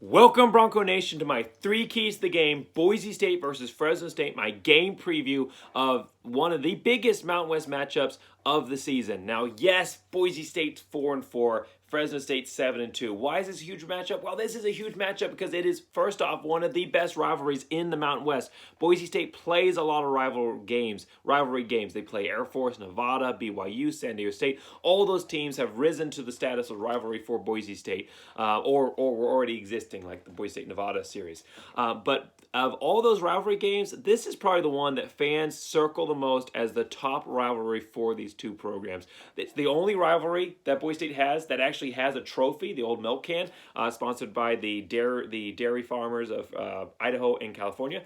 Welcome, Bronco Nation, to my three keys to the game, Boise State versus Fresno State, my game preview of one of the biggest Mountain West matchups of the season. Now, yes, Boise State's 4-4, Fresno State 7-2. Why is this a huge matchup? Well, this is a huge matchup because it is, first off, one of the best rivalries in the Mountain West. Boise State plays a lot of rivalry games. They play Air Force, Nevada, BYU, San Diego State. All those teams have risen to the status of rivalry for Boise State, or were already existing, like the Boise State-Nevada series. But of all those rivalry games, this is probably the one that fans circle the most as the top rivalry for these two programs. It's the only rivalry that Boise State has that actually has a trophy, the old milk can, sponsored by the dairy farmers of Idaho and California,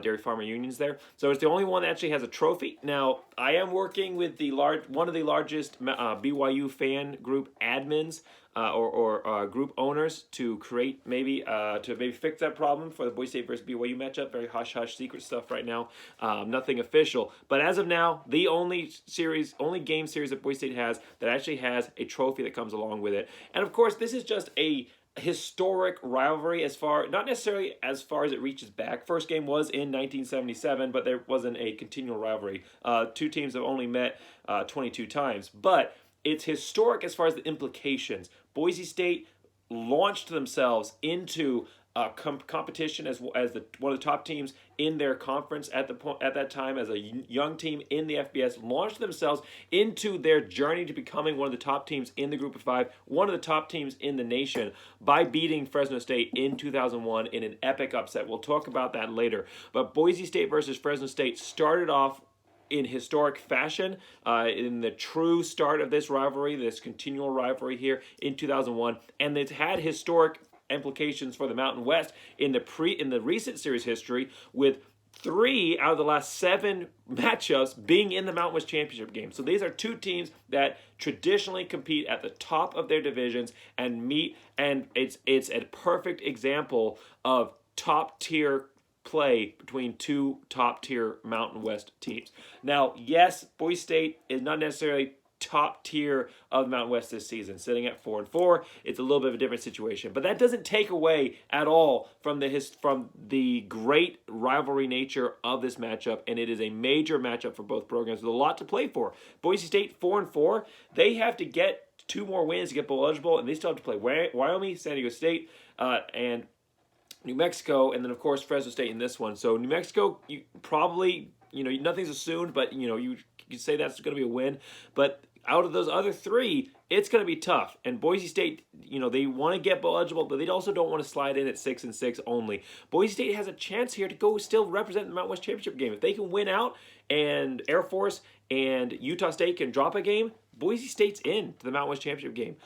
dairy farmer unions there. So it's the only one that actually has a trophy. Now, I am working with one of the largest BYU fan group admins or group owners to create maybe fix that problem for the Boise State versus BYU matchup. Very hush-hush secret stuff right now. Nothing official. But as of now, the only game series that Boise State has that actually has a trophy that comes along with it. And of course, this is just a historic rivalry not necessarily as far as it reaches back. First game was in 1977, but there wasn't a continual rivalry. Two teams have only met 22 times. But it's historic as far as the implications. Boise State launched themselves into competition as one of the top teams in their conference at that time, as a young team in the FBS, launched themselves into their journey to becoming one of the top teams in the group of five, one of the top teams in the nation, by beating Fresno State in 2001 in an epic upset. We'll talk about that later. But Boise State versus Fresno State started off in historic fashion, in the true start of this rivalry, this continual rivalry here in 2001, and it's had historic implications for the Mountain West in the recent series history, with 3 out of the last 7 matchups being in the Mountain West Championship game. So these are two teams that traditionally compete at the top of their divisions and meet, and it's a perfect example of top tier play between two top-tier Mountain West teams. Now, yes, Boise State is not necessarily top tier of the Mountain West this season, sitting at 4-4. It's a little bit of a different situation, but that doesn't take away at all from the great rivalry nature of this matchup, and it is a major matchup for both programs with a lot to play for. Boise State 4-4. They have to get 2 more wins to get bowl eligible, and they still have to play Wyoming, San Diego State, and New Mexico, and then, of course, Fresno State in this one. So New Mexico, you probably, nothing's assumed, but, you could say that's going to be a win. But out of those other 3, it's going to be tough. And Boise State, they want to get bowl eligible, but they also don't want to slide in at 6-6 only. Boise State has a chance here to go still represent the Mountain West Championship game. If they can win out and Air Force and Utah State can drop a game, Boise State's in to the Mountain West Championship game.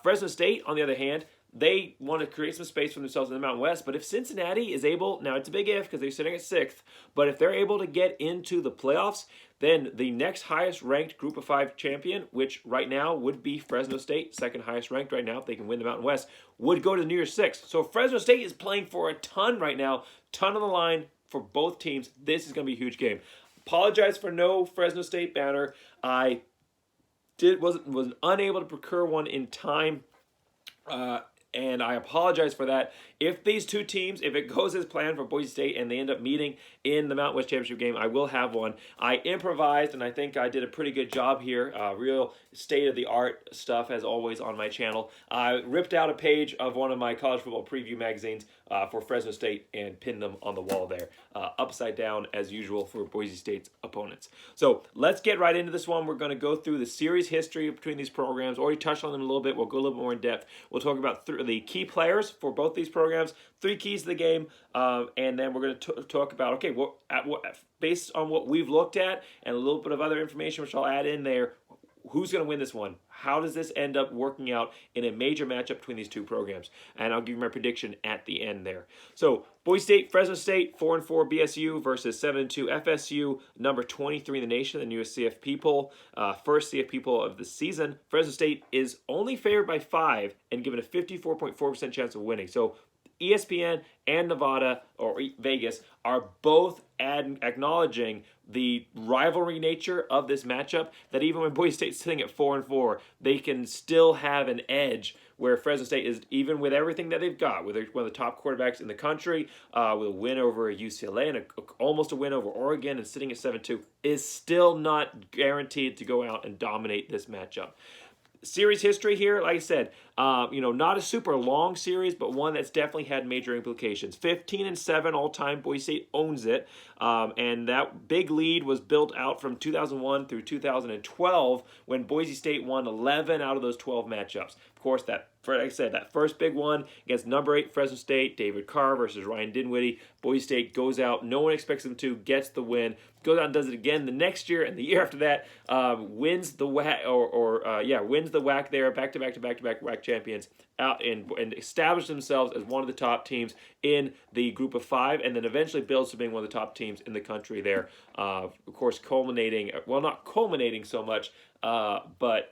Fresno State, on the other hand, they want to create some space for themselves in the Mountain West. But if Cincinnati is able, now it's a big if because they're sitting at 6th, but if they're able to get into the playoffs, then the next highest ranked Group of 5 champion, which right now would be Fresno State, second highest ranked right now if they can win the Mountain West, would go to the New Year's 6. So Fresno State is playing for a ton right now, ton on the line for both teams. This is going to be a huge game. Apologize for no Fresno State banner. I was unable to procure one in time. And I apologize for that. If these two teams, if it goes as planned for Boise State and they end up meeting in the Mountain West Championship game, I will have one. I improvised, and I think I did a pretty good job here. Real state-of-the-art stuff, as always, on my channel. I ripped out a page of one of my college football preview magazines for Fresno State and pinned them on the wall there, upside down, as usual, for Boise State's opponents. So let's get right into this one. We're going to go through the series history between these programs. Already touched on them a little bit. We'll go a little bit more in depth. We'll talk about the key players for both these programs, 3 keys to the game, and then we're going to talk about, okay, based on what we've looked at and a little bit of other information which I'll add in there, who's going to win this one? How does this end up working out in a major matchup between these two programs? And I'll give you my prediction at the end there. So Boise State, Fresno State, 4-4 BSU versus 7-2 FSU, number 23 in the nation, the newest CFP poll, first CFP poll of the season. Fresno State is only favored by 5 and given a 54.4% chance of winning. So ESPN and Nevada, or Vegas, are both acknowledging the rivalry nature of this matchup, that even when Boise State's sitting at 4-4, they can still have an edge where Fresno State is, even with everything that they've got, with one of the top quarterbacks in the country, with a win over UCLA and almost a win over Oregon and sitting at 7-2, is still not guaranteed to go out and dominate this matchup. Series history here, like I said, not a super long series, but one that's definitely had major implications. 15-7 all-time. Boise State owns it, and that big lead was built out from 2001 through 2012 when Boise State won 11 out of those 12 matchups. Of course, like I said, that first big one against number 8 Fresno State, David Carr versus Ryan Dinwiddie. Boise State goes out, no one expects them to, gets the win, goes out and does it again the next year, and the year after that wins the WAC, wins the WAC there, back-to-back WAC champions, out and establish themselves as one of the top teams in the group of 5, and then eventually builds to being one of the top teams in the country there. Of course, not culminating so much, but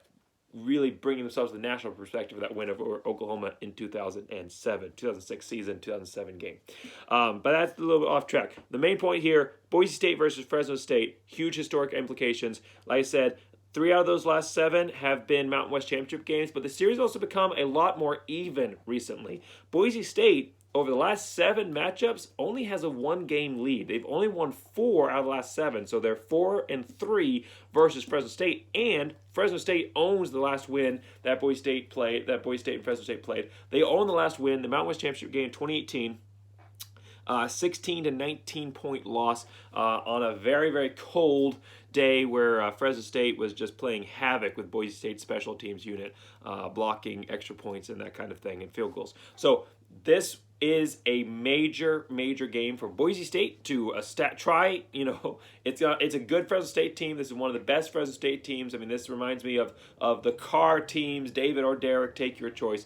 really bringing themselves to the national perspective of that win over Oklahoma in 2006 season, 2007 game. But that's a little bit off track. The main point here, Boise State versus Fresno State, huge historic implications. Like I said, 3 out of those last 7 have been Mountain West Championship games, but the series also become a lot more even recently. Boise State, over the last 7 matchups, only has a 1-game lead. They've only won 4 out of the last 7, so they're 4-3 versus Fresno State, and Fresno State owns the last win that Boise State and Fresno State played. They own the last win, the Mountain West Championship game in 2018. 16-19 point loss on a very, very cold day where Fresno State was just playing havoc with Boise State's special teams unit, blocking extra points and that kind of thing and field goals. So this is a major, major game for Boise State to try. It's a good Fresno State team. This is one of the best Fresno State teams. I mean, this reminds me of the Carr teams, David or Derek, take your choice.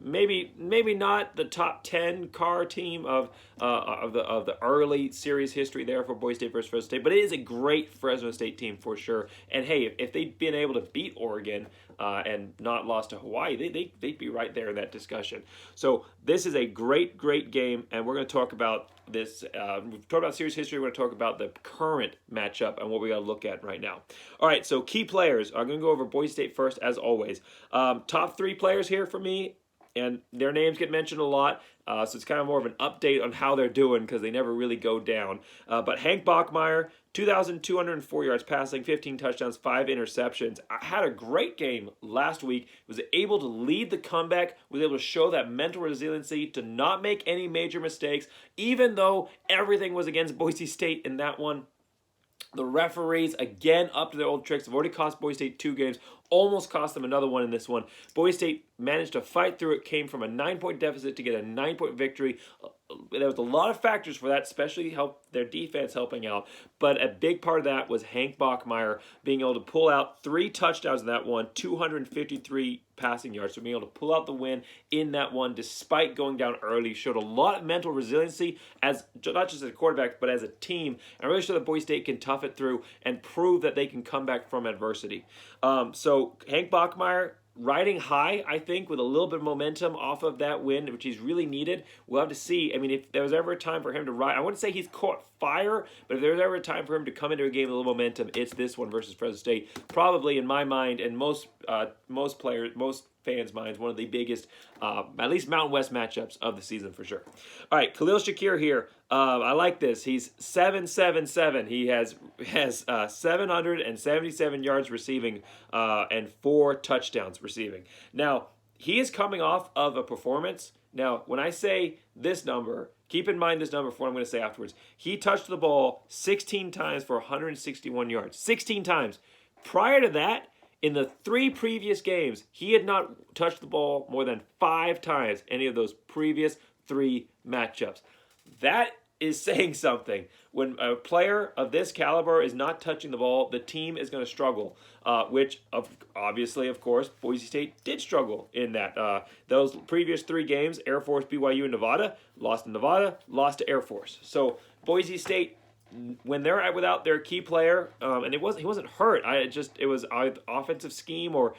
Maybe not the top 10 Carr team of the early series history there for Boise State versus Fresno State, but it is a great Fresno State team for sure. And hey, if they'd been able to beat Oregon and not lost to Hawaii, they'd be right there in that discussion. So this is a great, great game, and we're going to talk about this. We've talked about series history. We're going to talk about the current matchup and what we got to look at right now. All right, so key players. I'm going to go over Boise State first, as always. Top 3 players here for me, and their names get mentioned a lot, so it's kind of more of an update on how they're doing because they never really go down. But Hank Bachmeier, 2,204 yards passing, 15 touchdowns, 5 interceptions. Had a great game last week. Was able to lead the comeback, was able to show that mental resiliency to not make any major mistakes, even though everything was against Boise State in that one. The referees, again, up to their old tricks. Have already cost Boise State 2 games. Almost cost them another one in this one. Boise State managed to fight through it. Came from a 9-point deficit to get a 9-point victory. There was a lot of factors for that, especially their defense helping out. But a big part of that was Hank Bachmeier being able to pull out 3 touchdowns in that one, 253 passing yards. So being able to pull out the win in that one despite going down early showed a lot of mental resiliency as not just as a quarterback but as a team, and really showed that Boise State can tough it through and prove that they can come back from adversity. So Hank Bachmeier riding high, I think, with a little bit of momentum off of that win, which he's really needed. We'll have to see. I mean, if there was ever a time for him to ride, I wouldn't say he's caught fire, but if there's ever a time for him to come into a game with a little momentum, it's this one versus Fresno State. Probably, in my mind, and most fans' minds, one of the biggest, at least Mountain West matchups of the season for sure. All right, Khalil Shakir here. I like this. He's 777. He has 777 yards receiving and 4 touchdowns receiving. Now, he is coming off of a performance. Now, when I say this number, keep in mind this number for what I'm going to say afterwards. He touched the ball 16 times for 161 yards. 16 times. Prior to that, in the 3 previous games, he had not touched the ball more than 5 times any of those previous 3 matchups. That is saying something. When a player of this caliber is not touching the ball, the team is going to struggle, which obviously, of course, Boise State did struggle in that. Those previous 3 games, Air Force, BYU, and Nevada, lost to Nevada, lost to Air Force. So Boise State, when they're without their key player, and he wasn't hurt. It was either offensive scheme or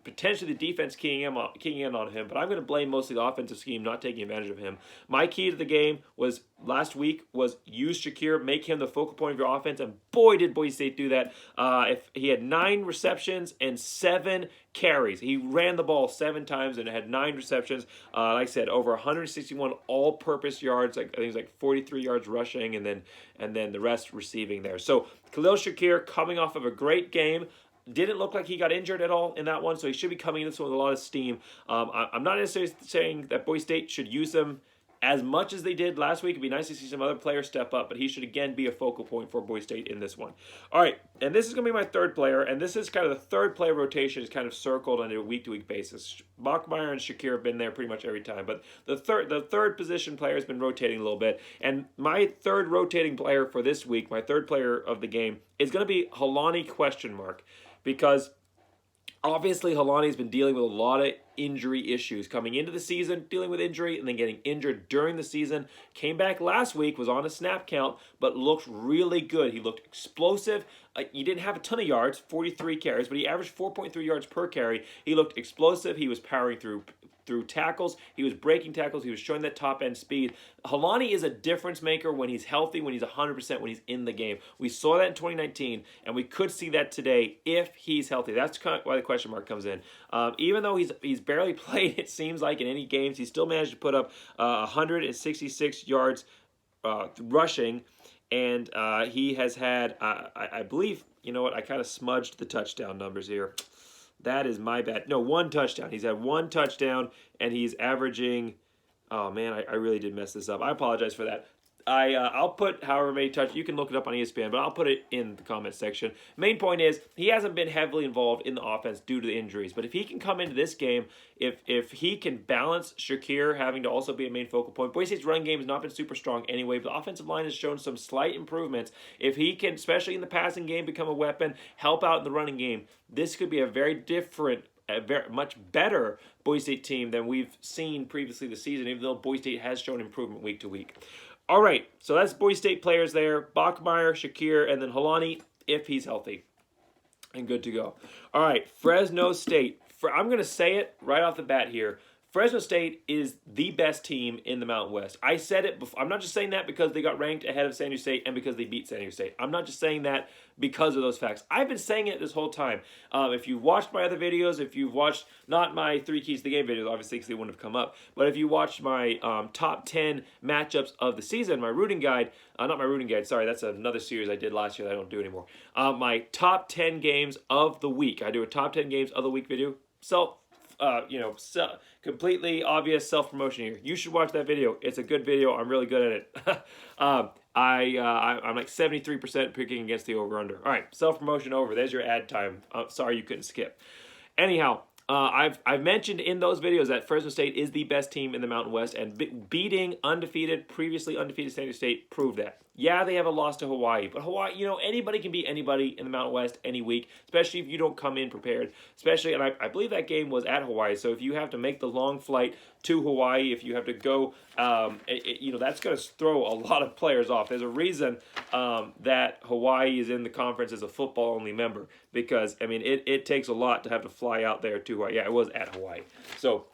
potentially the defense keying in on him. But I'm going to blame mostly the offensive scheme not taking advantage of him. My key to the game was last week was use Shakir, make him the focal point of your offense, and boy did Boise State do that. If he had 9 receptions and 7 carries. He ran the ball 7 times and had 9 receptions. Like I said, over 161 all-purpose yards. I think it was like 43 yards rushing, and then the rest receiving there. So Khalil Shakir coming off of a great game. Didn't look like he got injured at all in that one, so he should be coming into this one with a lot of steam. I'm not necessarily saying that Boise State should use him as much as they did last week. It'd be nice to see some other players step up, but he should again be a focal point for Boise State in this one. All right, and this is going to be my third player, and this is kind of the third player rotation is kind of circled on a week-to-week basis. Bachmeier and Shakir have been there pretty much every time, but the third position player has been rotating a little bit, and my third rotating player for this week, my third player of the game, is going to be Helani ? Because obviously Helani's been dealing with a lot of injury issues. Coming into the season, dealing with injury, and then getting injured during the season. Came back last week, was on a snap count, but looked really good. He looked explosive. He didn't have a ton of yards, 43 carries, but he averaged 4.3 yards per carry. He looked explosive. He was powering through tackles. He was breaking tackles. He was showing that top-end speed. Helani is a difference maker when he's healthy, when he's 100%, when he's in the game. We saw that in 2019, and we could see that today if he's healthy. That's kind of why the question mark comes in. Even though he's barely played, it seems like, in any games, he still managed to put up 166 yards rushing, and he has had, I believe, you know what, I kind of smudged the touchdown numbers here. That is my bad. No, 1 touchdown. He's had 1 touchdown, and he's averaging... Oh, man, I really did mess this up. I apologize for that. I'll put however many touchdowns. You can look it up on ESPN, but I'll put it in the comment section. Main point is he hasn't been heavily involved in the offense due to the injuries. But if he can come into this game, if he can balance Shakir having to also be a main focal point, Boise State's running game has not been super strong anyway, but the offensive line has shown some slight improvements. If he can, especially in the passing game, become a weapon, help out in the running game, this could be a very different, much better Boise State team than we've seen previously this season, even though Boise State has shown improvement week to week. All right, so that's Boise State players there. Bachmeier, Shakir, and then Helani if he's healthy. And good to go. All right, Fresno State. I'm going to say it right off the bat here. Fresno State is the best team in the Mountain West. I said it before. I'm not just saying that because they got ranked ahead of San Diego State and because they beat San Diego State. I'm not just saying that because of those facts. I've been saying it this whole time. If you've watched my other videos, if you've watched, not my 3 keys to the game videos, obviously because they wouldn't have come up, but if you watched my top 10 matchups of the season, my rooting guide, not my rooting guide, sorry, that's another series I did last year that I don't do anymore. My top 10 games of the week. I do a top 10 games of the week video. Completely obvious self-promotion here. You should watch that video. It's a good video. I'm really good at it. I'm like 73% picking against the over-under. All right, self-promotion over. There's your ad time. Sorry you couldn't skip. Anyhow, I've mentioned in those videos that Fresno State is the best team in the Mountain West, and beating previously undefeated San Diego State proved that. Yeah, they have a loss to Hawaii, but Hawaii, anybody can beat anybody in the Mountain West any week, especially if you don't come in prepared. Especially, and I believe that game was at Hawaii, so if you have to make the long flight to Hawaii, if you have to go, that's going to throw a lot of players off. There's a reason that Hawaii is in the conference as a football-only member, because, it takes a lot to have to fly out there to Hawaii. Yeah, it was at Hawaii. So...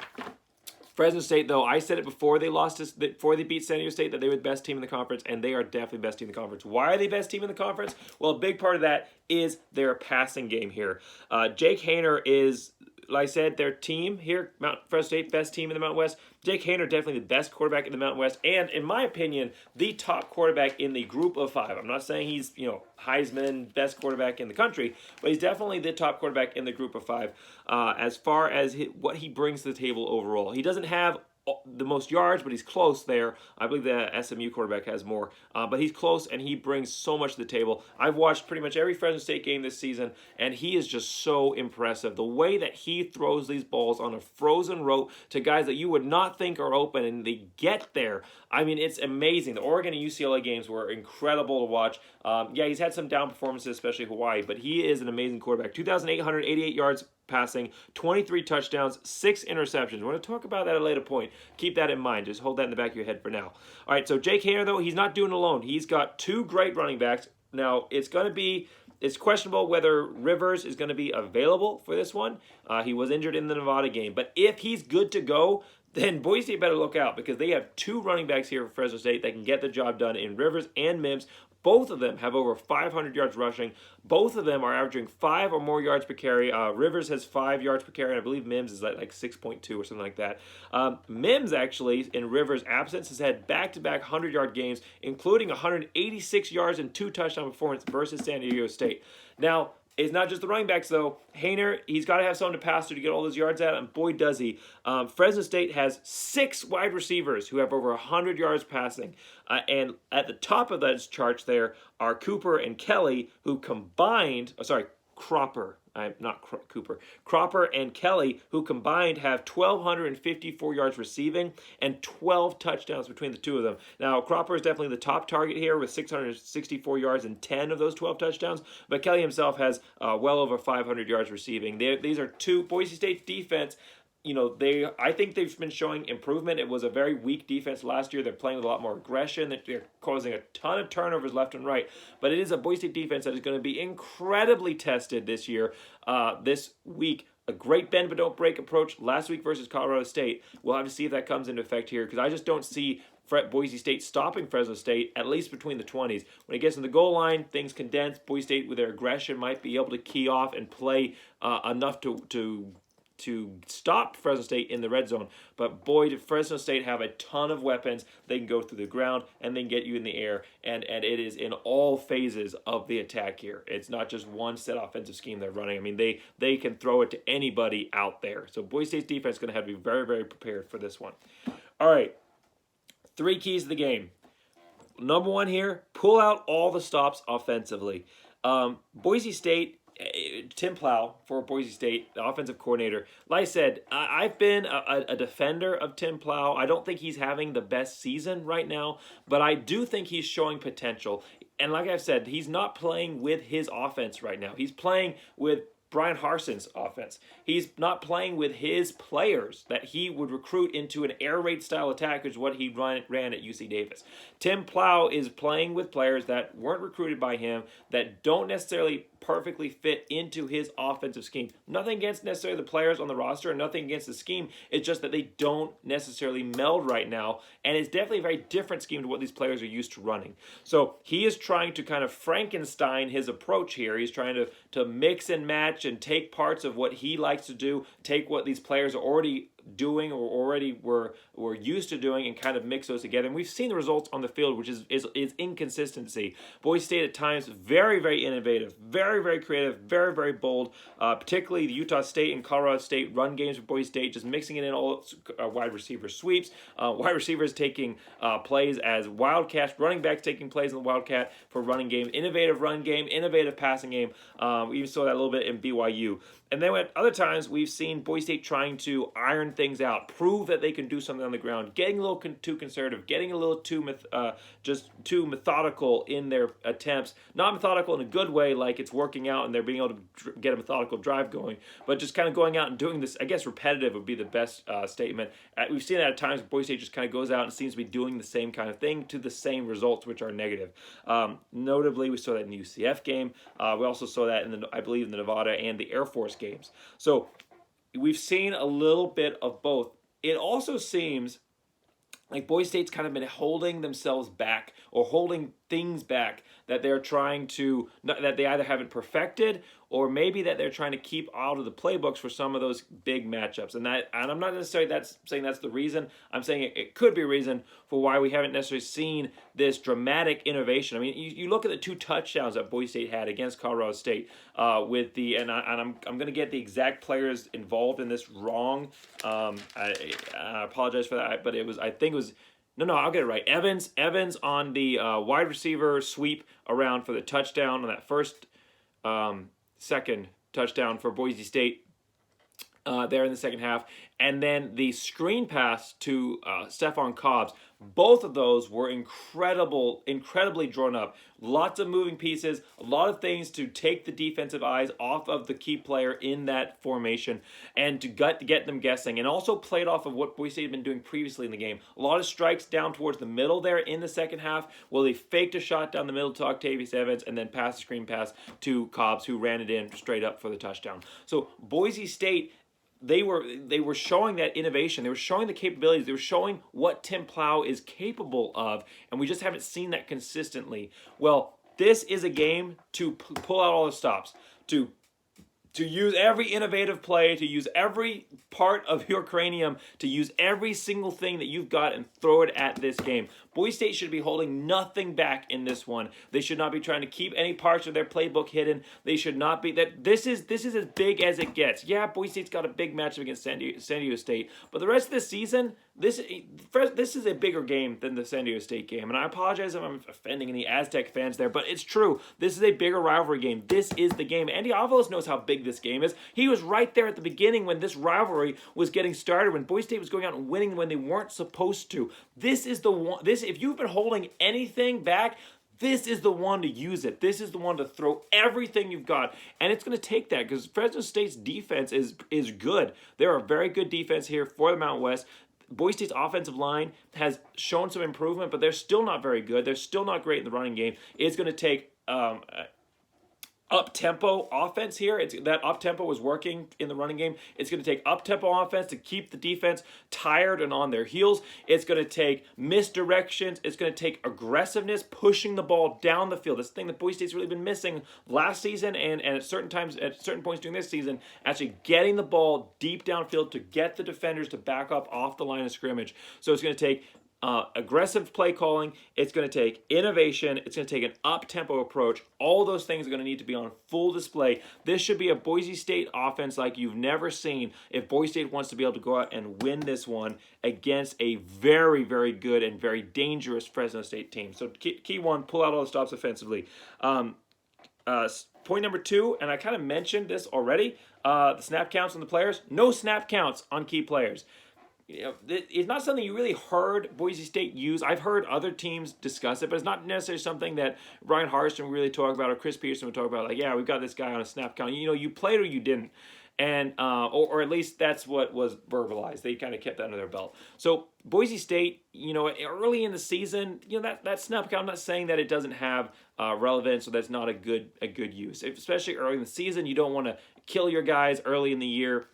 Fresno State, though, I said it before before they beat San Diego State that they were the best team in the conference, and they are definitely the best team in the conference. Why are they best team in the conference? Well, a big part of that is their passing game here. Jake Haener is, like I said, their team here, Fresno State, best team in the Mountain West. Jake Haener, definitely the best quarterback in the Mountain West, and in my opinion, the top quarterback in the group of 5. I'm not saying he's, Heisman, best quarterback in the country, but he's definitely the top quarterback in the group of 5 as far as what he brings to the table overall. He doesn't have the most yards, but he's close there. I believe the SMU quarterback has more, but he's close, and he brings so much to the table. I've watched pretty much every Fresno State game this season, and he is just so impressive. The way that he throws these balls on a frozen rope to guys that you would not think are open, and they get there. It's amazing. The Oregon and UCLA games were incredible to watch. He's had some down performances, especially Hawaii, but he is an amazing quarterback. 2,888 yards passing, 23 touchdowns, 6 interceptions. We're going to talk about that at a later point. Keep that in mind. Just hold that in the back of your head for now. All right, so Jake Haener, though, he's not doing it alone. He's got 2 great running backs. Now, it's questionable whether Rivers is going to be available for this one. He was injured in the Nevada game. But if he's good to go, then Boise State better look out, because they have 2 running backs here for Fresno State that can get the job done in Rivers and Mims. Both of them have over 500 yards rushing. Both of them are averaging 5 or more yards per carry. Rivers has 5 yards per carry, and I believe Mims is like 6.2 or something like that. Mims actually, in Rivers' absence, has had back-to-back 100-yard games, including 186 yards and 2 touchdown performance versus San Diego State. Now, it's not just the running backs, though. Haener, he's got to have someone to pass to get all those yards out, and boy, does he. Fresno State has 6 wide receivers who have over 100 yards passing. And at the top of those charts there are Cooper and Kelly, who combined, Cropper. Cooper. Cropper and Kelly, who combined have 1,254 yards receiving and 12 touchdowns between the two of them. Now, Cropper is definitely the top target here with 664 yards and 10 of those 12 touchdowns, but Kelly himself has well over 500 yards receiving. These are two Boise State defense. I think they've been showing improvement. It was a very weak defense last year. They're playing with a lot more aggression. They're causing a ton of turnovers left and right. But it is a Boise State defense that is going to be incredibly tested this year, this week. A great bend but don't break approach last week versus Colorado State. We'll have to see if that comes into effect here, because I just don't see Boise State stopping Fresno State, at least between the 20s. When it gets in the goal line, things condense. Boise State, with their aggression, might be able to key off and play enough to stop Fresno State in the red zone. But boy, did Fresno State have a ton of weapons. They can go through the ground and they can get you in the air. And it is in all phases of the attack here. It's not just one set offensive scheme they're running. I mean, they can throw it to anybody out there. So Boise State's defense is going to have to be very, very prepared for this one. All right, 3 keys to the game. Number 1 here, pull out all the stops offensively. Boise State, Tim Plow for Boise State, the offensive coordinator. Like I said, I've been a defender of Tim Plow. I don't think he's having the best season right now, but I do think he's showing potential. And like I've said, he's not playing with his offense right now. He's playing with Brian Harson's offense. He's not playing with his players that he would recruit into an air raid style attack, which is what he ran at UC Davis. Tim Plow is playing with players that weren't recruited by him, that don't necessarily perfectly fit into his offensive scheme. Nothing against necessarily the players on the roster, and nothing against the scheme. It's just that they don't necessarily meld right now, and it's definitely a very different scheme to what these players are used to running. So he is trying to kind of Frankenstein his approach here. He's trying to mix and match and take parts of what he likes to do, take what these players are already doing or already were used to doing, and kind of mix those together. And we've seen the results on the field, which is inconsistency. Boise State at times very, very innovative, very, very creative, very, very bold, particularly the Utah State and Colorado State run games for Boise State, just mixing it in all wide receiver sweeps, wide receivers taking plays as Wildcats, running backs taking plays in the Wildcat for running game, innovative run game, innovative passing game. We even saw that a little bit in BYU. And then at other times, we've seen Boise State trying to iron things out, prove that they can do something on the ground, getting a little too conservative, getting a little too methodical in their attempts. Not methodical in a good way, like it's working out and they're being able to get a methodical drive going, but just kind of going out and doing this, I guess repetitive would be the best statement. We've seen that at times. Boise State just kind of goes out and seems to be doing the same kind of thing to the same results, which are negative. Notably, we saw that in the UCF game. We also saw that I believe in the Nevada and the Air Force games. So we've seen a little bit of both. It also seems like Boise State's kind of been holding themselves back or holding things back that they're trying to, that they either haven't perfected or maybe that they're trying to keep out of the playbooks for some of those big matchups. And I'm not necessarily saying that's the reason. I'm saying it could be a reason for why we haven't necessarily seen this dramatic innovation. I mean, you look at the 2 touchdowns that Boise State had against Colorado State with the, and I'm going to get the exact players involved in this wrong. I apologize for that, but I'll get it right. Evans on the wide receiver sweep around for the touchdown on that first, second touchdown for Boise State there in the second half. And then the screen pass to Stephon Cobbs. Both of those were incredibly drawn up. Lots of moving pieces, a lot of things to take the defensive eyes off of the key player in that formation and to get them guessing. And also played off of what Boise State had been doing previously in the game. A lot of strikes down towards the middle there in the second half. Well, they faked a shot down the middle to Octavius Evans and then passed the screen pass to Cobbs, who ran it in straight up for the touchdown. So Boise State, they were showing that innovation. They were showing the capabilities. They were showing what Tim Plow is capable of, and we just haven't seen that consistently. Well, This is a game to pull out all the stops, to use every innovative play, to use every part of your cranium, to use every single thing that you've got and throw it at this game. Boise State should be holding nothing back in this one. They should not be trying to keep any parts of their playbook hidden. They should not be that. This is as big as it gets. Yeah, Boise State's got a big matchup against San Diego State, but the rest of the season, this is a bigger game than the San Diego State game. And I apologize if I'm offending any Aztec fans there, but it's true. This is a bigger rivalry game. This is the game. Andy Avalos knows how big this game is. He was right there at the beginning when this rivalry was getting started, when Boise State was going out and winning when they weren't supposed to. This is the one. If you've been holding anything back, this is the one to use it. This is the one to throw everything you've got. And it's going to take that because Fresno State's defense is good. They're a very good defense here for the Mountain West. Boise State's offensive line has shown some improvement, but they're still not very good. They're still not great in the running game. It's going to take up-tempo offense here. That up-tempo was working in the running game. It's going to take up-tempo offense to keep the defense tired and on their heels. It's going to take misdirections. It's going to take aggressiveness, pushing the ball down the field. That's the thing that Boise State's really been missing last season and at certain points during this season, actually getting the ball deep downfield to get the defenders to back up off the line of scrimmage. So it's going to take aggressive play calling. It's going to take innovation. It's going to take an up-tempo approach. All those things are going to need to be on full display. This should be a Boise State offense like you've never seen if Boise State wants to be able to go out and win this one against a very, very good and very dangerous Fresno State team. So key one, pull out all the stops offensively. Point number 2, and I kind of mentioned this already, the snap counts on the players. No snap counts on key players. You know, it's not something you really heard Boise State use. I've heard other teams discuss it, but it's not necessarily something that Ryan Harsin would really talk about or Chris Peterson would talk about. Like, yeah, we've got this guy on a snap count. You know, you played or you didn't. And or at least that's what was verbalized. They kind of kept that under their belt. So Boise State, you know, early in the season, you know, that snap count, I'm not saying that it doesn't have relevance or that's not a good use. Especially early in the season, you don't want to kill your guys early in the year.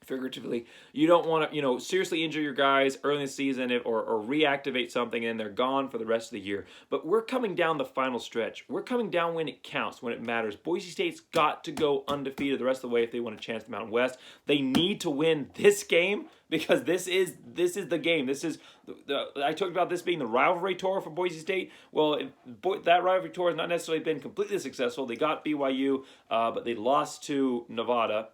Figuratively, you don't want to, you know, seriously injure your guys early in the season or reactivate something and they're gone for the rest of the year. But we're coming down the final stretch. We're coming down when it counts, when it matters. Boise State's got to go undefeated the rest of the way if they want a chance at the Mountain West. They need to win this game because this is the game. This is I talked about this being the rivalry tour for Boise State. Well, that rivalry tour has not necessarily been completely successful. They got BYU, but they lost to Nevada.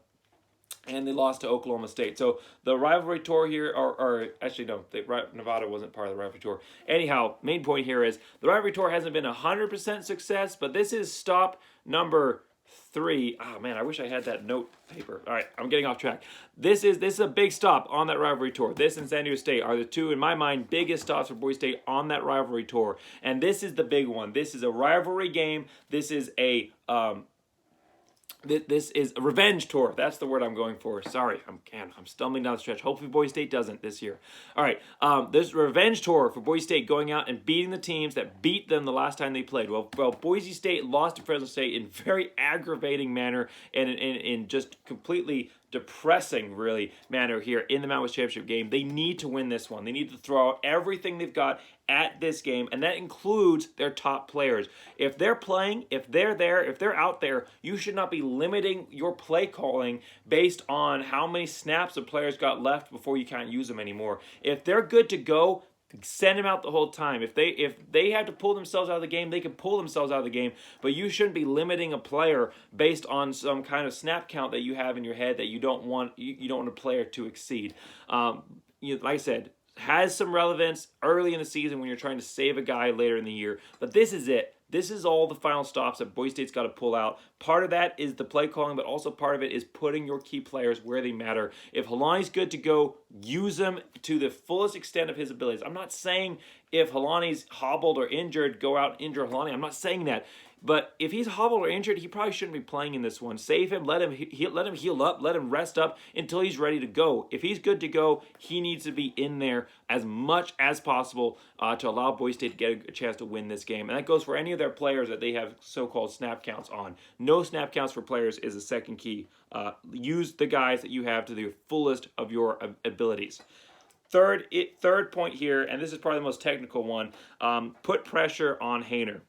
And they lost to Oklahoma State. So the rivalry tour here, or actually no, Nevada wasn't part of the rivalry tour. Anyhow, main point here is the rivalry tour hasn't been 100% success, but this is stop number 3. Oh man, I wish I had that note paper. All right, I'm getting off track. This is a big stop on that rivalry tour. This and San Diego State are the two, in my mind, biggest stops for Boise State on that rivalry tour. And this is the big one. This is a rivalry game. This is a This is a revenge tour. That's the word I'm going for. Sorry, I'm stumbling down the stretch. Hopefully Boise State doesn't this year. All right, this revenge tour for Boise State going out and beating the teams that beat them the last time they played. Well, Boise State lost to Fresno State in very aggravating manner and in just completely depressing, really, manner here in the Mountain West Championship game. They need to win this one. They need to throw out everything they've got at this game, and that includes their top players. If they're playing, if they're there, if they're out there, you should not be limiting your play calling based on how many snaps a player's got left before you can't use them anymore. If they're good to go, send them out the whole time. If they have to pull themselves out of the game, they can pull themselves out of the game. But you shouldn't be limiting a player based on some kind of snap count that you have in your head that you don't want a player to exceed. Like I said, has some relevance early in the season when you're trying to save a guy later in the year. But this is it. This is all the final stops that Boise State's got to pull out. Part of that is the play calling, but also part of it is putting your key players where they matter. If Helani's good to go, use him to the fullest extent of his abilities. I'm not saying if Helani's hobbled or injured, go out and injure Helani. I'm not saying that. But if he's hobbled or injured, he probably shouldn't be playing in this one. Save him, let him heal up, let him rest up until he's ready to go. If he's good to go, he needs to be in there as much as possible to allow Boise State to get a chance to win this game. And that goes for any of their players that they have so-called snap counts on. No snap counts for players is the second key. Use the guys that you have to the fullest of your abilities. Third point here, and this is probably the most technical one, put pressure on Haener.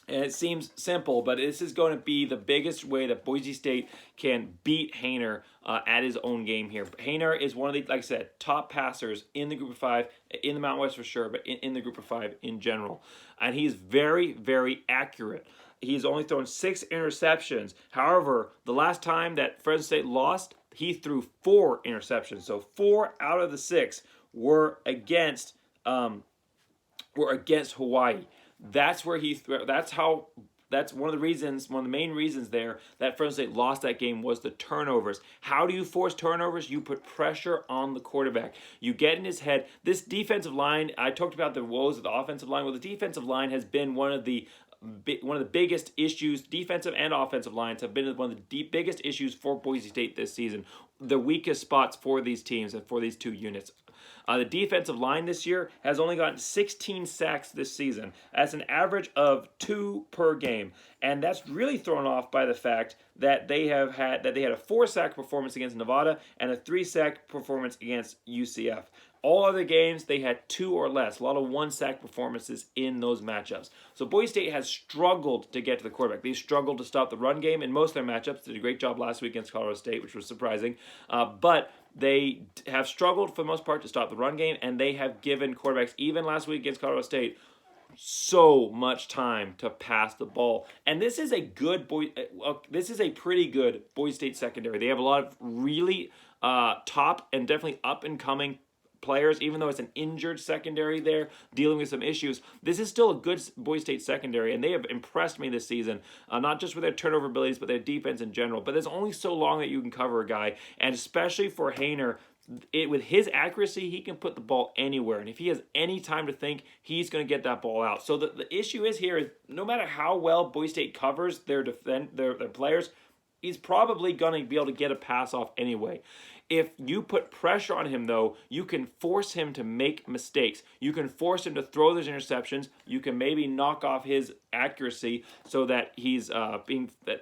And it seems simple, but this is going to be the biggest way that Boise State can beat Haener at his own game here. Haener is one of the, like I said, top passers in the group of 5, in the Mountain West for sure, but in the group of 5 in general. And he's very, very accurate. He's only thrown 6 interceptions. However, the last time that Fresno State lost, he threw 4 interceptions. So 4 out of the 6 were against Hawaii. That's where that's one of the reasons, one of the main reasons there that Fresno State lost that game was the turnovers. How do you force turnovers? You put pressure on the quarterback. You get in his head. This defensive line, I talked about the woes of the offensive line. Well, the defensive line has been one of the biggest issues. Defensive and offensive lines have been one of the biggest issues for Boise State this season. The weakest spots for these teams and for these two units. The defensive line this year has only gotten 16 sacks this season. That's an average of 2 per game, and that's really thrown off by the fact that they had a 4-sack performance against Nevada and a 3-sack performance against UCF. All other games, they had 2 or less. A lot of 1-sack performances in those matchups. So Boise State has struggled to get to the quarterback. They struggled to stop the run game in most of their matchups. Did a great job last week against Colorado State, which was surprising. But they have struggled for the most part to stop the run game, and they have given quarterbacks, even last week against Colorado State, so much time to pass the ball. And this is a pretty good Boise State secondary. They have a lot of really top and definitely up and coming players, even though it's an injured secondary there, dealing with some issues. This is still a good Boise State secondary, and they have impressed me this season, not just with their turnover abilities, but their defense in general. But there's only so long that you can cover a guy, and especially for Haener, with his accuracy, he can put the ball anywhere. And if he has any time to think, he's going to get that ball out. So the issue is here is no matter how well Boise State covers their players, he's probably going to be able to get a pass off anyway. If you put pressure on him, though, you can force him to make mistakes. You can force him to throw those interceptions. You can maybe knock off his accuracy so that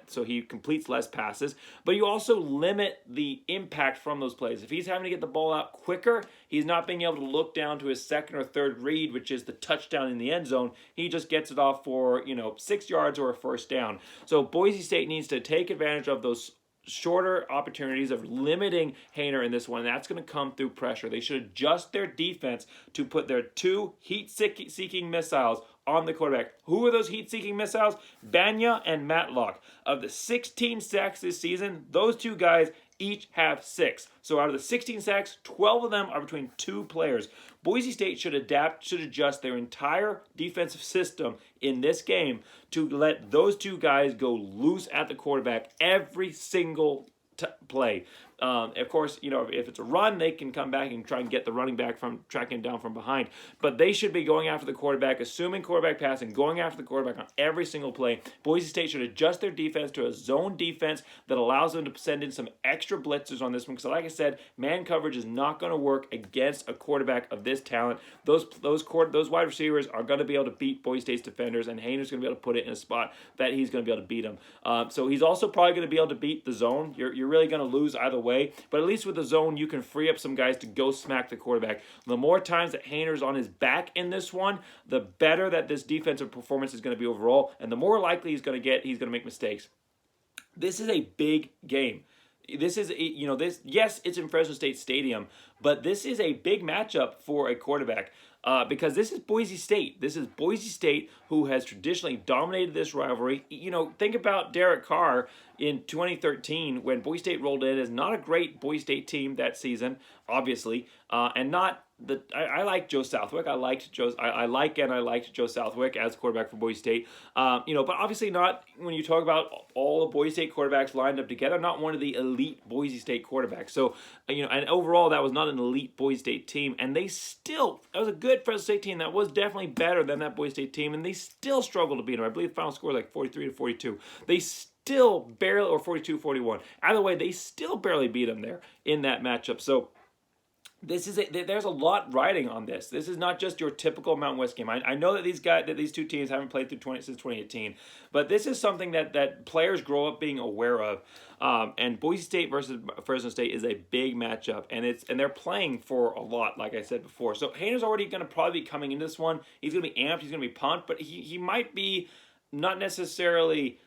so he completes less passes. But you also limit the impact from those plays. If he's having to get the ball out quicker, he's not being able to look down to his second or third read, which is the touchdown in the end zone. He just gets it off for 6 yards or a first down. So Boise State needs to take advantage of those shorter opportunities of limiting Haener in this one. That's going to come through pressure. They should adjust their defense to put their 2 heat-seeking missiles on the quarterback. Who are those heat-seeking missiles? Banya and Matlock. Of the 16 sacks this season, those 2 guys each have 6. So out of the 16 sacks, 12 of them are between 2 players. Boise State should adjust their entire defensive system in this game to let those 2 guys go loose at the quarterback every single play. Of course, if it's a run, they can come back and try and get the running back from tracking down from behind. But they should be going after the quarterback, assuming quarterback pass, and going after the quarterback on every single play. Boise State should adjust their defense to a zone defense that allows them to send in some extra blitzers on this one. Because like I said, man coverage is not going to work against a quarterback of this talent. Those wide receivers are going to be able to beat Boise State's defenders, and Haener's going to be able to put it in a spot that he's going to be able to beat them. So he's also probably going to be able to beat the zone. You're really going to lose either way, but at least with the zone, you can free up some guys to go smack the quarterback. The more times that Haener's on his back in this one, the better that this defensive performance is going to be overall, and the more likely he's going to make mistakes. This is a big game. This is, yes, it's in Fresno State Stadium, but this is a big matchup for a quarterback. Because this is Boise State. This is Boise State who has traditionally dominated this rivalry. Think about Derek Carr in 2013 when Boise State rolled in as not a great Boise State team that season, obviously, and not the. I like Joe Southwick. I liked Joe Southwick as quarterback for Boise State. But obviously not when you talk about all the Boise State quarterbacks lined up together. Not one of the elite Boise State quarterbacks. So and overall that was not an elite Boise State team, and that was a good Fresno State team that was definitely better than that Boise State team, and they still struggled to beat them. I believe the final score was like 43-42. They still barely, or 42-41. Either way, they still barely beat them there in that matchup. So there's a lot riding on this. This is not just your typical Mountain West game. I know that these two teams haven't played since 2018, but this is something that players grow up being aware of. And Boise State versus Fresno State is a big matchup, and they're playing for a lot, like I said before. So Haener's already going to probably be coming into this one. He's going to be amped. He's going to be pumped, but he might be not necessarily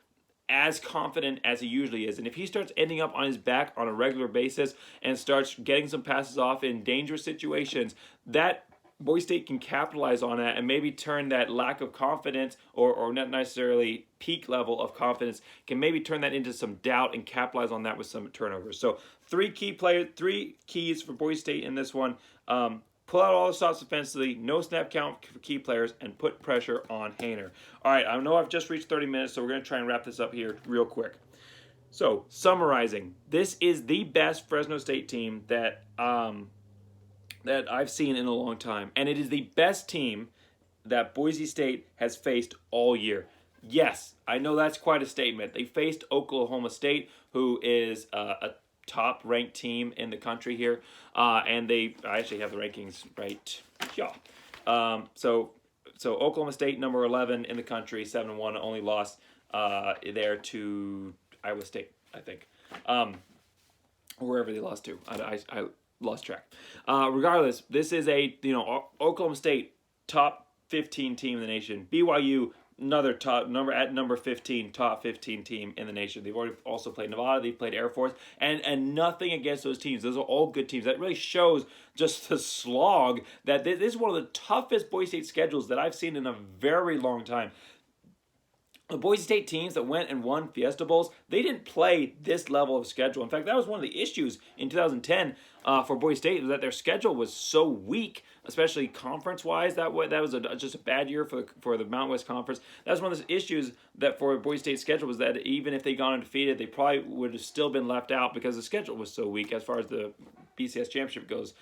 as confident as he usually is. And if he starts ending up on his back on a regular basis and starts getting some passes off in dangerous situations, that Boise State can capitalize on that and maybe turn that lack of confidence or not necessarily peak level of confidence, can maybe turn that into some doubt and capitalize on that with some turnovers. So three keys for Boise State in this one. Pull out all the stops defensively, no snap count for key players, and put pressure on Haener. All right, I know I've just reached 30 minutes, so we're going to try and wrap this up here real quick. So, summarizing, this is the best Fresno State team that I've seen in a long time. And it is the best team that Boise State has faced all year. Yes, I know that's quite a statement. They faced Oklahoma State, who is a top-ranked team in the country here. And I actually have the rankings right. Yeah. So Oklahoma State, number 11 in the country, 7-1, only lost there to Iowa State, I think. Wherever they lost to. I lost track. Regardless, this is a Oklahoma State top 15 team in the nation. BYU, another number 15, top 15 team in the nation. They've already also played Nevada. They've played Air Force, and nothing against those teams. Those are all good teams. That really shows just the slog that this is one of the toughest Boise State schedules that I've seen in a very long time. The Boise State teams that went and won Fiesta Bowls, they didn't play this level of schedule. In fact, that was one of the issues in 2010 for Boise State, that their schedule was so weak, especially conference-wise. That was just a bad year for the Mountain West Conference. That was one of the issues that for Boise State's schedule, was that even if they gone undefeated, they probably would have still been left out because the schedule was so weak as far as the BCS championship goes.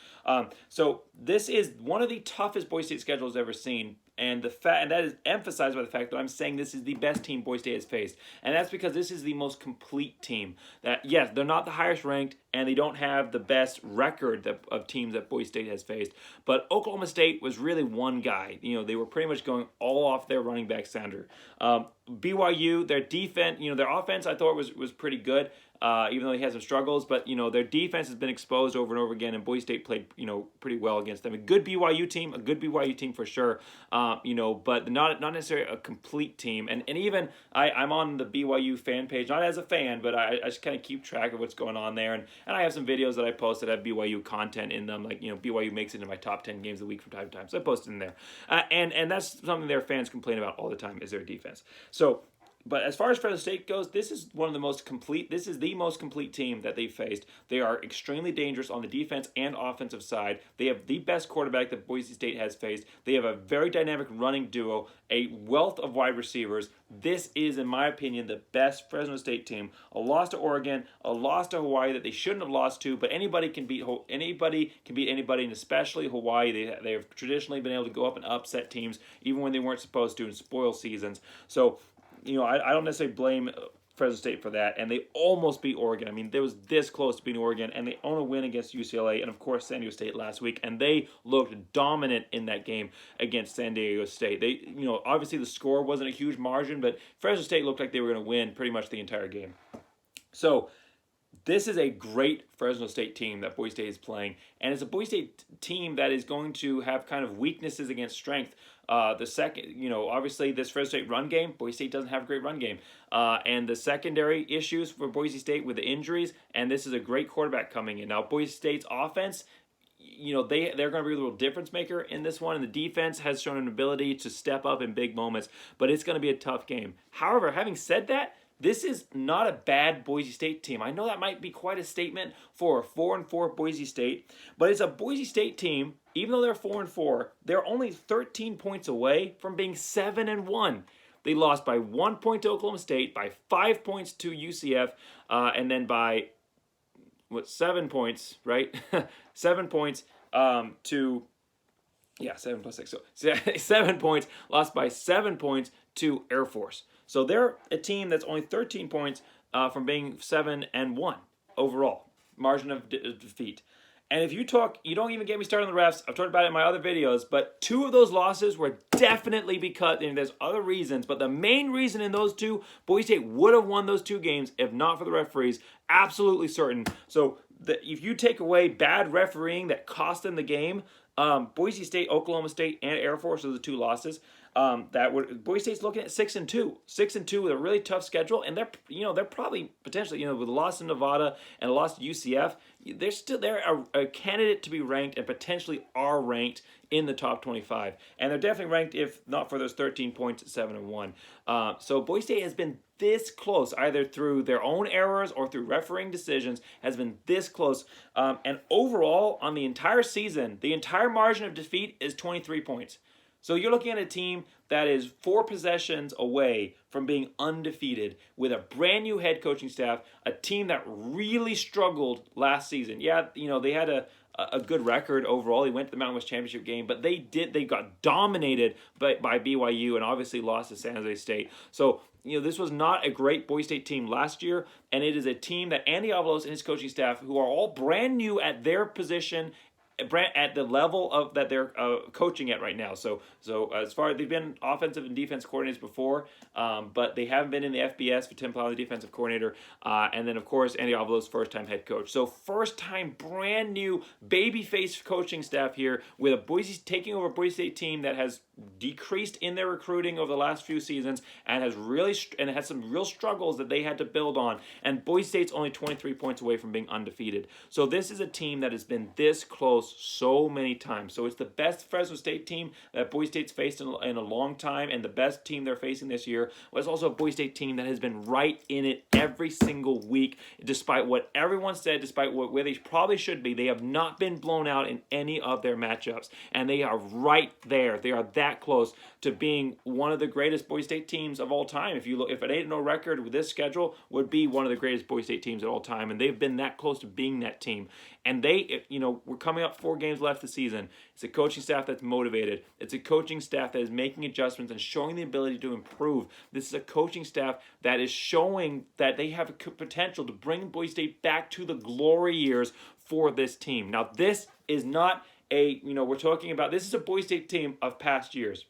So this is one of the toughest Boise State schedules I've ever seen. And that is emphasized by the fact that I'm saying this is the best team Boise State has faced. And that's because this is the most complete team. That, yes, they're not the highest ranked, and they don't have the best record of teams that Boise State has faced. But Oklahoma State was really one guy. They were pretty much going all off their running back center. BYU, their defense, their offense I thought was pretty good. Even though they had some struggles, but their defense has been exposed over and over again, and Boise State played pretty well against them. A good BYU team for sure. But not necessarily a complete team. And even I'm on the BYU fan page, not as a fan, but I just kind of keep track of what's going on there, and I have some videos that I post that have BYU content in them, like BYU makes it into my top 10 games of the week from time to time, so I post it in there, and that's something their fans complain about all the time, is their defense. So. But as far as Fresno State goes, this is the most complete team that they've faced. They are extremely dangerous on the defense and offensive side. They have the best quarterback that Boise State has faced. They have a very dynamic running duo, a wealth of wide receivers. This is, in my opinion, the best Fresno State team. A loss to Oregon, a loss to Hawaii that they shouldn't have lost to, but anybody can beat anybody, and especially Hawaii. They have traditionally been able to go up and upset teams, even when they weren't supposed to, and spoil seasons. So, I don't necessarily blame Fresno State for that, and they almost beat Oregon. I mean, they was this close to beating Oregon, and they own a win against UCLA and, of course, San Diego State last week, and they looked dominant in that game against San Diego State. They, obviously the score wasn't a huge margin, but Fresno State looked like they were going to win pretty much the entire game. So this is a great Fresno State team that Boise State is playing, and it's a Boise State team that is going to have kind of weaknesses against strength. Obviously this Fresno State run game, Boise State doesn't have a great run game. And the secondary issues for Boise State with the injuries, and this is a great quarterback coming in. Now, Boise State's offense, they're going to be a little difference maker in this one, and the defense has shown an ability to step up in big moments, but it's going to be a tough game. However, having said that, this is not a bad Boise State team. I know that might be quite a statement for a 4-4 Boise State, but it's a Boise State team. Even though they're 4-4, they're only 13 points away from being 7-1. They lost by 1 point to Oklahoma State, by 5 points to UCF, and then by 7 points, right? 7 points to 7 plus 6. So 7 points, lost by 7 points to Air Force. So they're a team that's only 13 points from being 7-1 overall, margin of defeat. And if you don't even get me started on the refs. I've talked about it in my other videos, but 2 of those losses were definitely because, and there's other reasons, but the main reason in those 2, Boise State would have won those 2 games if not for the referees, absolutely certain. So if you take away bad refereeing that cost them the game, Boise State, Oklahoma State, and Air Force are the 2 losses. Boise State's looking at 6-2, 6-2 with a really tough schedule, and they're probably potentially with a loss in Nevada and a loss to UCF, they're a candidate to be ranked and potentially are ranked in the top 25, and they're definitely ranked if not for those 13 points at 7-1. So Boise State has been this close, either through their own errors or through refereeing decisions, has been this close. And overall, on the entire season, the entire margin of defeat is 23 points. So you're looking at a team that is 4 possessions away from being undefeated with a brand new head coaching staff, a team that really struggled last season. Yeah, they had a good record overall. They went to the Mountain West Championship game, but they got dominated by BYU and obviously lost to San Jose State. So, this was not a great Boise State team last year, and it is a team that Andy Avalos and his coaching staff, who are all brand new at their position, at the level of that they're coaching at right now. So as far as they've been offensive and defense coordinators before, but they haven't been in the FBS for Tim Plow, the defensive coordinator, and then of course Andy Avalos, first-time head coach. So first-time, brand new, baby-faced coaching staff here with taking over a Boise State team that has decreased in their recruiting over the last few seasons and had some real struggles that they had to build on. And Boise State's only 23 points away from being undefeated. So this is a team that has been this close so many times. So it's the best Fresno State team that Boise State's faced in a long time, and the best team they're facing this year. But it's also a Boise State team that has been right in it every single week, despite what everyone said, despite where they probably should be. They have not been blown out in any of their matchups, and they are right there. They are that close to being one of the greatest Boise State teams of all time. If an 8-0 record with this schedule would be one of the greatest Boise State teams of all time, and they've been that close to being that team. And we're coming up 4 games left this season. It's a coaching staff that's motivated. It's a coaching staff that is making adjustments and showing the ability to improve. This is a coaching staff that is showing that they have a potential to bring Boise State back to the glory years for this team. Now, this is not this is a Boise State team of past years.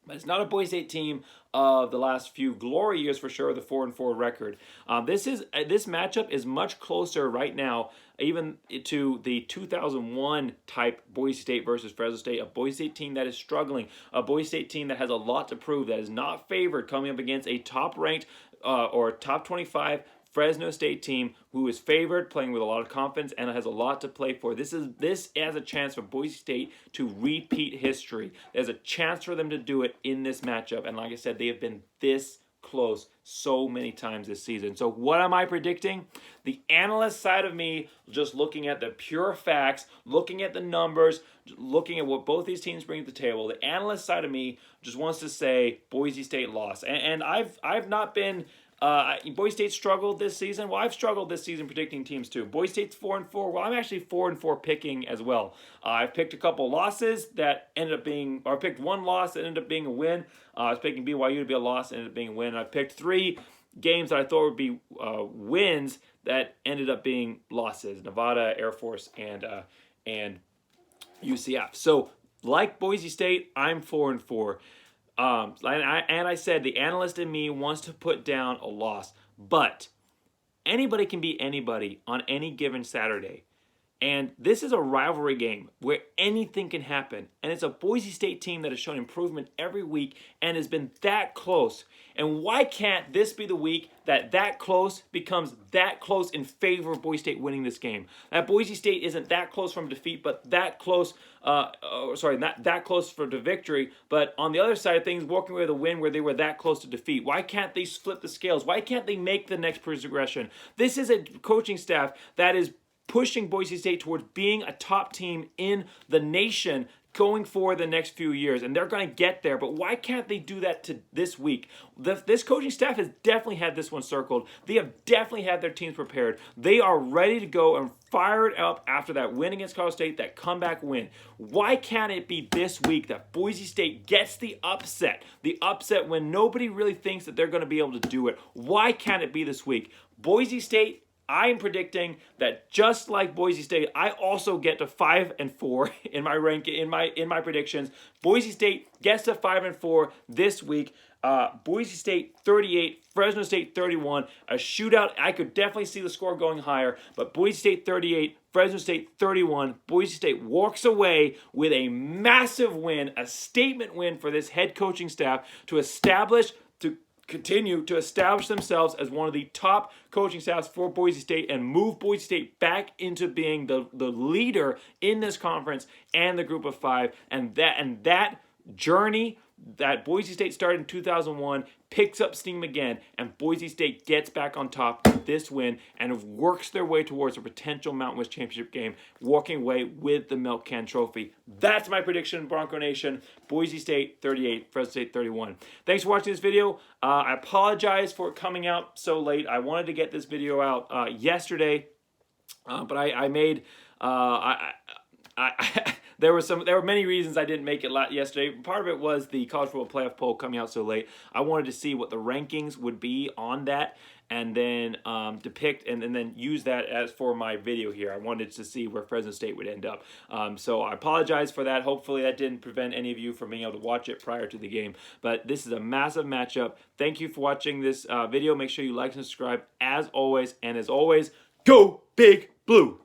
But it's not a Boise State team of the last few glory years for sure, the 4-4 record. This matchup is much closer right now, even to the 2001 type Boise State versus Fresno State, a Boise State team that is struggling, a Boise State team that has a lot to prove, that is not favored coming up against a top-ranked or top 25 Fresno State team who is favored, playing with a lot of confidence, and has a lot to play for. This has a chance for Boise State to repeat history. There's a chance for them to do it in this matchup, and like I said, they have been this close so many times this season. So what am I predicting? The analyst side of me, just looking at the pure facts, looking at the numbers, looking at what both these teams bring to the table, the analyst side of me just wants to say Boise State lost. And I've not been... Boise State struggled this season. Well, I've struggled this season predicting teams too. Boise State's 4-4. Well, I'm actually 4-4 picking as well. I've picked a couple losses that ended up being, or I picked one loss that ended up being a win. I was picking BYU to be a loss that ended up being a win. I picked 3 games that I thought would be wins that ended up being losses: Nevada, Air Force, and UCF. So, like Boise State, I'm 4-4. And I said the analyst in me wants to put down a loss, but anybody can beat anybody on any given Saturday. And this is a rivalry game where anything can happen. And it's a Boise State team that has shown improvement every week and has been that close. And why can't this be the week that close becomes that close in favor of Boise State winning this game? That Boise State isn't that close from defeat, but that close, not that close for the victory, but on the other side of things, walking away with a win where they were that close to defeat. Why can't they flip the scales? Why can't they make the next progression? This is a coaching staff that is pushing Boise State towards being a top team in the nation going for the next few years, and they're going to get there, but why can't they do that to this week? This coaching staff has definitely had this one circled. They have definitely had their teams prepared. They are ready to go and fired up after that win against Colorado State, that comeback win. Why can't it be this week that Boise State gets the upset when nobody really thinks that they're going to be able to do it? Why can't it be this week? Boise State I'm predicting that just like Boise State, I also get to 5-4 in my in my predictions. Boise State gets to 5-4 this week. Boise State 38, Fresno State 31. A shootout. I could definitely see the score going higher, but Boise State 38, Fresno State 31. Boise State walks away with a massive win, a statement win for this head coaching staff to continue to establish themselves as one of the top coaching staffs for Boise State and move Boise State back into being the leader in this conference and the group of five. And that journey that Boise State started in 2001 picks up steam again, and Boise State gets back on top with this win and works their way towards a potential Mountain West Championship game, walking away with the Milk Can Trophy. That's my prediction, Bronco Nation. Boise State 38, Fresno State 31. Thanks for watching this video. I apologize for it coming out so late. I wanted to get this video out yesterday, but I made... There were many reasons I didn't make it yesterday. Part of it was the college football playoff poll coming out so late. I wanted to see what the rankings would be on that, and then depict and then use that as for my video here. I wanted to see where Fresno State would end up. So I apologize for that. Hopefully that didn't prevent any of you from being able to watch it prior to the game. But this is a massive matchup. Thank you for watching this video. Make sure you like and subscribe as always. And as always, go Big Blue!